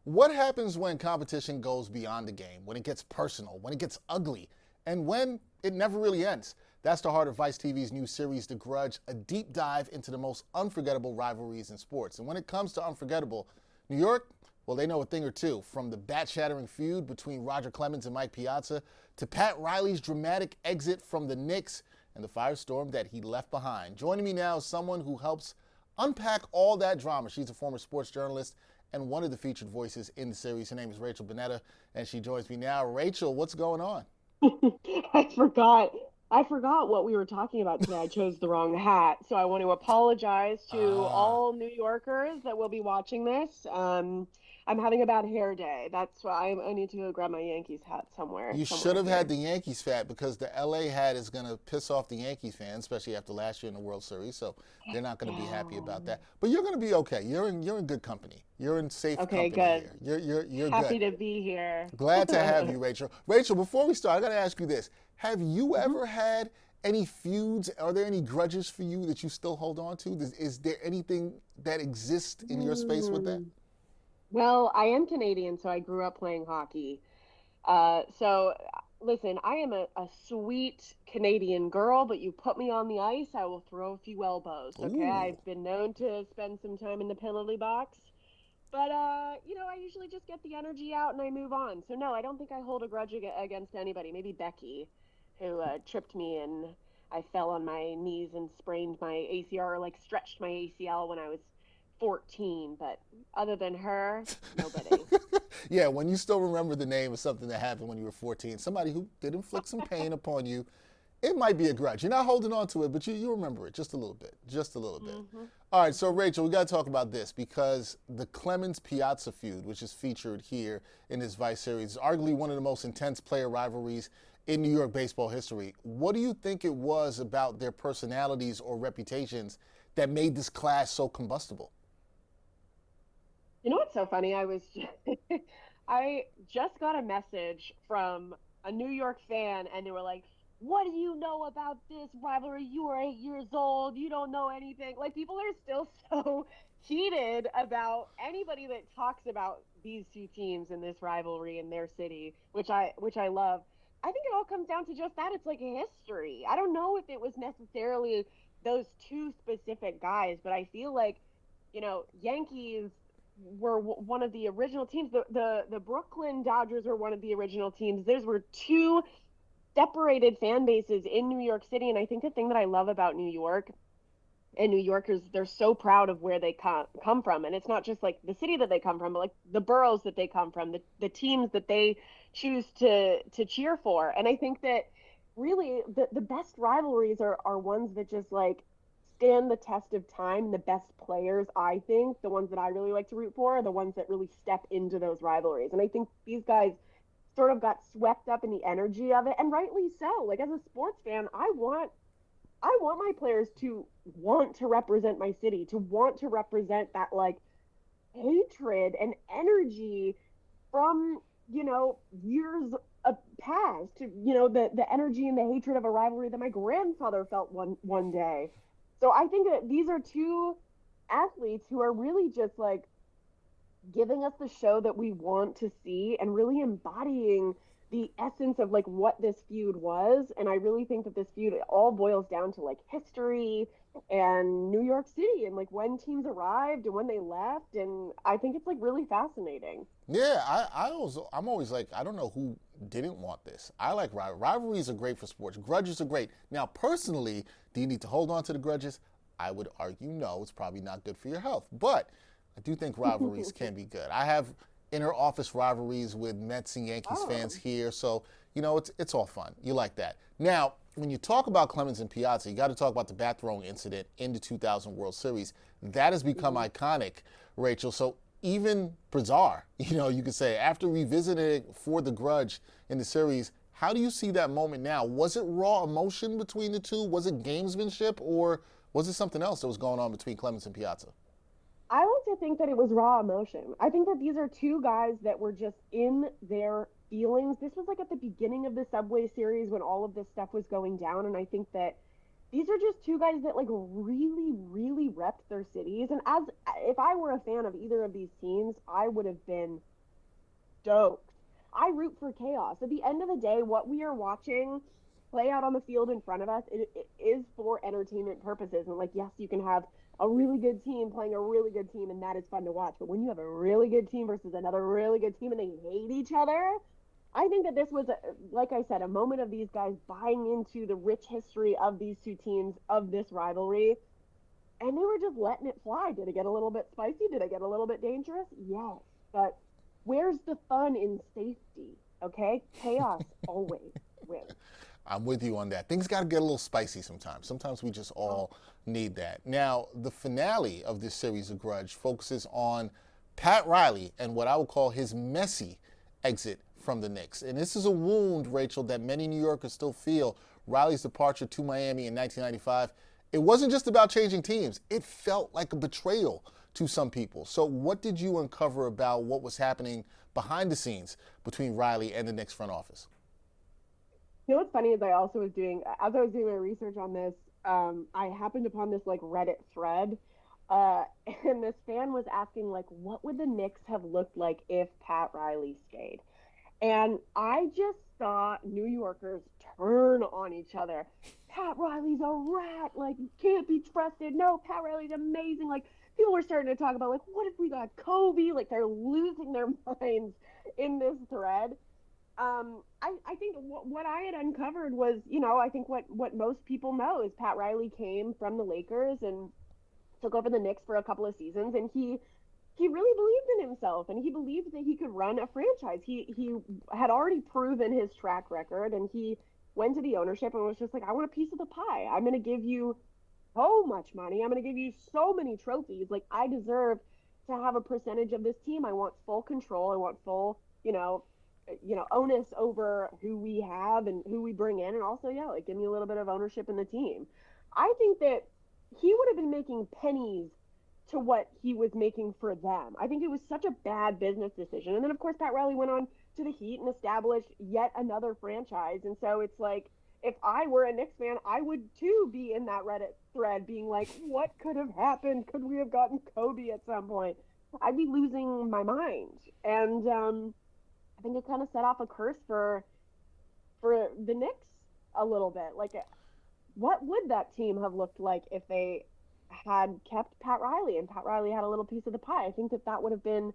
What happens when competition goes beyond the game, when it gets personal, when it gets ugly, and when it never really ends? That's the heart of Vice TV's new series, The Grudge, a deep dive into the most unforgettable rivalries in sports. And when it comes to unforgettable, New York, well, they know a thing or two, from the bat-shattering feud between Roger Clemens and Mike Piazza to Pat Riley's dramatic exit from the Knicks and the firestorm that he left behind. Joining me now is someone who helps unpack all that drama. She's a former sports journalist and one of the featured voices in the series. Her name is Rachel Bonnetta, and she joins me now. Rachel, what's going on? I forgot. I forgot what we were talking about today. I chose the wrong hat. So I want to apologize to Ah, all New Yorkers that will be watching this. I'm having a bad hair day. That's why I need to go grab my Yankees hat you should somewhere have had here. the Yankees hat because the LA hat is going to piss off the Yankees fans, especially after last year in the World Series. So they're not going to be happy about Yeah. that. But you're going to be okay. You're in good company. You're in safe Okay, company good. here. You're good. Happy to be here. Glad to have you, Rachel. Rachel, before we start, I got to ask you this: have you Mhm. ever had any feuds? Are there any grudges for you that you still hold on to? Is there anything that exists in your space with that? Hmm. Well, I am Canadian, so I grew up playing hockey. Listen, I am a sweet Canadian girl, but you put me on the ice, I will throw a few elbows. Okay, Ooh. I've been known to spend some time in the penalty box, but I usually just get the energy out and I move on. So no, I don't think I hold a grudge against anybody. Maybe Becky, who tripped me and I fell on my knees and sprained my ACL or like stretched my ACL when I was 14. But other than her, nobody. Yeah, when you still remember the name of something that happened when you were 14, somebody who did inflict some pain upon you, it might be a grudge. You're not holding on to it, but you remember it just a little bit. Just a little bit. Hmm. All right, so Rachel, we got to talk about this because the Clemens Piazza feud, which is featured here in this Vice series, is arguably one of the most intense player rivalries in New York baseball history. What do you think it was about their personalities or reputations that made this clash so combustible? You know what's so funny? I just got a message from a New York fan, and they were like, "What do you know about this rivalry? You are 8 years old. You don't know anything." Like people are still so heated about anybody that talks about these two teams in this rivalry in their city, which I love. I think it all comes down to just that. It's like history. I don't know if it was necessarily those two specific guys, but I feel like Yankees were one of the original teams. The Brooklyn Dodgers were one of the original teams. Those were two separated fan bases in New York City, and I think the thing that I love about New York and New Yorkers, they're so proud of where they come from, and it's not just like the city that they come from, but like the boroughs that they come from, the teams that they choose to cheer for. And I think that really the best rivalries are ones that just like stand the test of time. The best players, I think, the ones that I really like to root for, are the ones that really step into those rivalries. And I think these guys sort of got swept up in the energy of it, and rightly so. Like as a sports fan, I want my players to want to represent my city, to want to represent that like hatred and energy from, years of past, the energy and the hatred of a rivalry that my grandfather felt one day. So I think that these are two athletes who are really just like giving us the show that we want to see and really embodying the essence of like what this feud was. And I really think that this feud all boils down to like history and New York City and like when teams arrived and when they left. And I think it's like really fascinating. Yeah, I'm always like, I don't know who didn't want this. I like rivalries are great for sports. Grudges are great. Now, personally, do you need to hold on to the grudges? I would argue no. It's probably not good for your health, but I do think rivalries can be good. I have inner office rivalries with Mets and Yankees fans Oh. here, so it's all fun. You like that. Now, when you talk about Clemens and Piazza, you got to talk about the bat throwing incident in the 2000 World Series. That has become Mhm. iconic, Rachel. So even bizarre, you could say, after revisiting it for the grudge in the series, how do you see that moment now? Was it raw emotion between the two? Was it gamesmanship, or was it something else that was going on between Clemens and Piazza? I like to think that it was raw emotion. I think that these are two guys that were just in their feelings. This was like at the beginning of the Subway series when all of this stuff was going down. And I think that these are just two guys that like really, really repped their cities. And as if I were a fan of either of these teams, I would have been stoked. I root for chaos. At the end of the day, what we are watching play out on the field in front of us, it is for entertainment purposes. And like, yes, you can have a really good team playing a really good team, and that is fun to watch. But when you have a really good team versus another really good team and they hate each other, I think that this was, like I said, a moment of these guys buying into the rich history of these two teams, of this rivalry, and they were just letting it fly. Did it get a little bit spicy? Did it get a little bit dangerous? Yes. But where's the fun in safety? Okay? Chaos always wins. I'm with you on that. Things got to get a little spicy sometimes. Sometimes we just all need that. Now, the finale of this series of Grudge focuses on Pat Riley and what I would call his messy exit from the Knicks. And this is a wound, Rachel, that many New Yorkers still feel. Riley's departure to Miami in 1995, it wasn't just about changing teams. It felt like a betrayal to some people. So what did you uncover about what was happening behind the scenes between Riley and the Knicks front office? You know what's funny is I also was doing, as I was doing my research on this, I happened upon this like Reddit thread, and this fan was asking like, what would the Knicks have looked like if Pat Riley stayed? And I just saw New Yorkers turn on each other. Pat Riley's a rat, like can't be trusted. No, Pat Riley's amazing. Like people were starting to talk about like, what if we got Kobe? Like they're losing their minds in this thread. I think what I had uncovered was, I think what most people know is Pat Riley came from the Lakers and took over the Knicks for a couple of seasons, and he really believed in himself, and he believed that he could run a franchise. He had already proven his track record, and he went to the ownership and was just like, I want a piece of the pie. I'm going to give you so much money. I'm going to give you so many trophies. Like I deserve to have a percentage of this team. I want full control. I want full, onus over who we have and who we bring in, and also like give me a little bit of ownership in the team. I think that he would have been making pennies to what he was making for them. I think it was such a bad business decision. And then of course Pat Riley went on to the Heat and established yet another franchise. And so it's like, if I were a Knicks fan, I would too be in that Reddit thread being like, what could have happened? Could we have gotten Kobe at some point? I'd be losing my mind. And I think it kind of set off a curse for the Knicks a little bit. Like, what would that team have looked like if they had kept Pat Riley and Pat Riley had a little piece of the pie? I think that would have been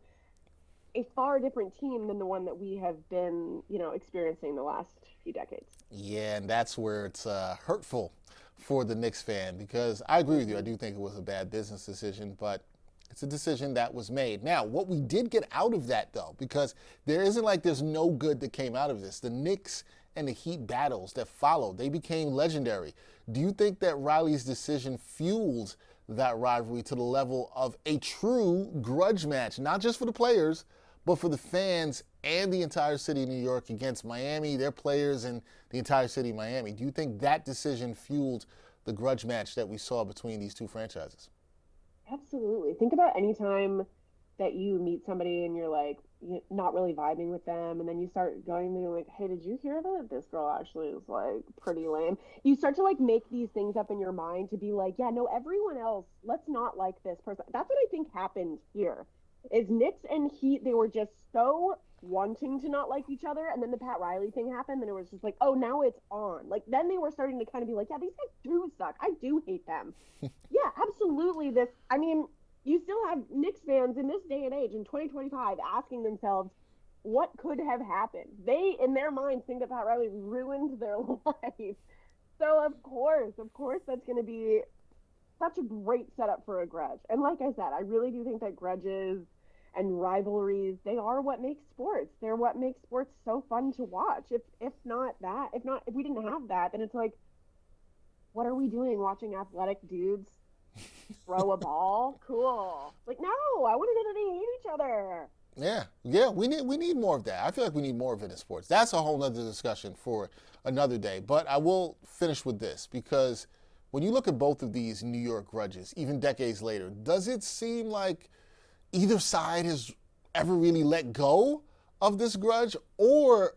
a far different team than the one that we have been, experiencing the last few decades. Yeah, and that's where it's hurtful for the Knicks fan, because I agree with you. I do think it was a bad business decision, but it's a decision that was made. Now, what we did get out of that, though, because there isn't like there's no good that came out of this. The Knicks and the Heat battles that followed, they became legendary. Do you think that Riley's decision fueled that rivalry to the level of a true grudge match, not just for the players, but for the fans and the entire city of New York against Miami, their players, and the entire city of Miami? Do you think that decision fueled the grudge match that we saw between these two franchises? Absolutely. Think about any time that you meet somebody and you're like not really vibing with them, and then you start going to like, hey, did you hear that this girl actually is like pretty lame? You start to like make these things up in your mind to be like, yeah, no, everyone else, let's not like this person. That's what I think happened here. Is Knicks and Heat, they were just so wanting to not like each other, and then the Pat Riley thing happened, and it was just like, oh, now it's on. Like then they were starting to kind of be like, yeah, these guys do suck. I do hate them. Yeah, absolutely. You still have Knicks fans in this day and age in 2025 asking themselves, what could have happened? They, in their minds, think that Pat Riley ruined their life. So of course, that's going to be such a great setup for a grudge. And like I said, I really do think that grudges and rivalries, they are what makes sports. They're what makes sports so fun to watch. If we didn't have that, then it's like, what are we doing watching athletic dudes throw a ball? Cool. Like, no, I want to know that they hate each other. Yeah, we need more of that. I feel like we need more of it in sports. That's a whole nother discussion for another day. But I will finish with this, because when you look at both of these New York grudges, even decades later, does it seem like either side has ever really let go of this grudge? Or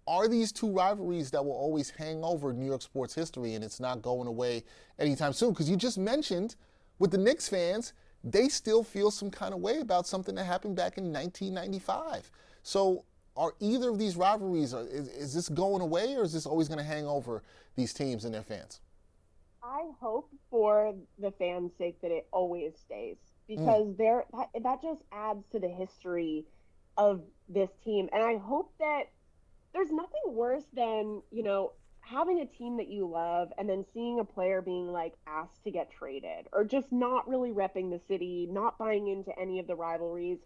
are these two rivalries that will always hang over New York sports history and it's not going away anytime soon? Because you just mentioned with the Knicks fans, they still feel some kind of way about something that happened back in 1995. So Are either of these rivalries, is this going away, or is this always going to hang over these teams and their fans? I hope for the fans' sake that it always stays Mm. because that just adds to the history of this team. And I hope that there's nothing worse than, having a team that you love and then seeing a player being like asked to get traded or just not really repping the city, not buying into any of the rivalries.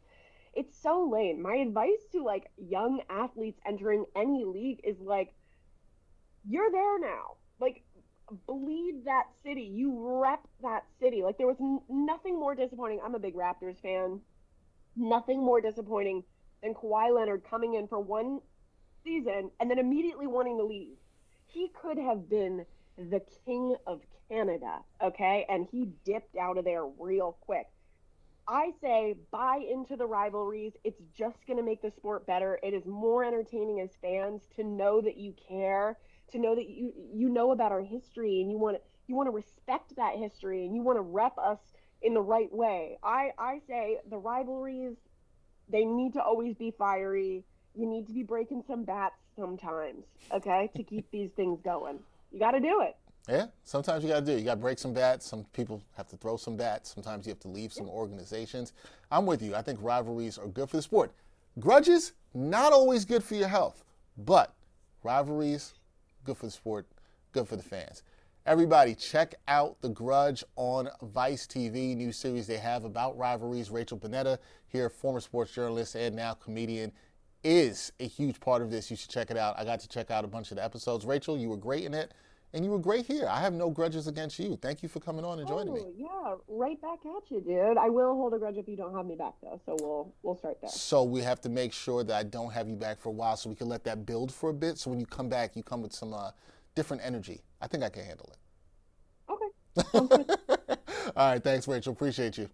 It's so lame. My advice to like young athletes entering any league is like, you're there now. Like, bleed that city. You rep that city. Like, there was nothing more disappointing. I'm a big Raptors fan. Nothing more disappointing than Kawhi Leonard coming in for one season and then immediately wanting to leave. He could have been the king of Canada, okay? And he dipped out of there real quick. I say buy into the rivalries. It's just going to make the sport better. It is more entertaining as fans to know that you care, to know that you know about our history and you want to respect that history and you want to rep us in the right way. I say the rivalries, they need to always be fiery. You need to be breaking some bats sometimes, okay, to keep these things going. You got to do it. Yeah, sometimes you got to do it. You got to break some bats. Some people have to throw some bats. Sometimes you have to leave some organizations. I'm with you. I think rivalries are good for the sport. Grudges, not always good for your health, but rivalries, good for the sport, good for the fans. Everybody, check out The Grudge on Vice TV, new series they have about rivalries. Rachel Bonnetta, here, former sports journalist and now comedian, is a huge part of this. You should check it out. I got to check out a bunch of the episodes. Rachel, you were great in it. And you were great here. I have no grudges against you. Thank you for coming on and joining me. Yeah, right back at you, dude. I will hold a grudge if you don't have me back, though. So we'll start there. So we have to make sure that I don't have you back for a while so we can let that build for a bit. So when you come back, you come with some different energy. I think I can handle it. Okay. Sounds good. All right. Thanks, Rachel. Appreciate you.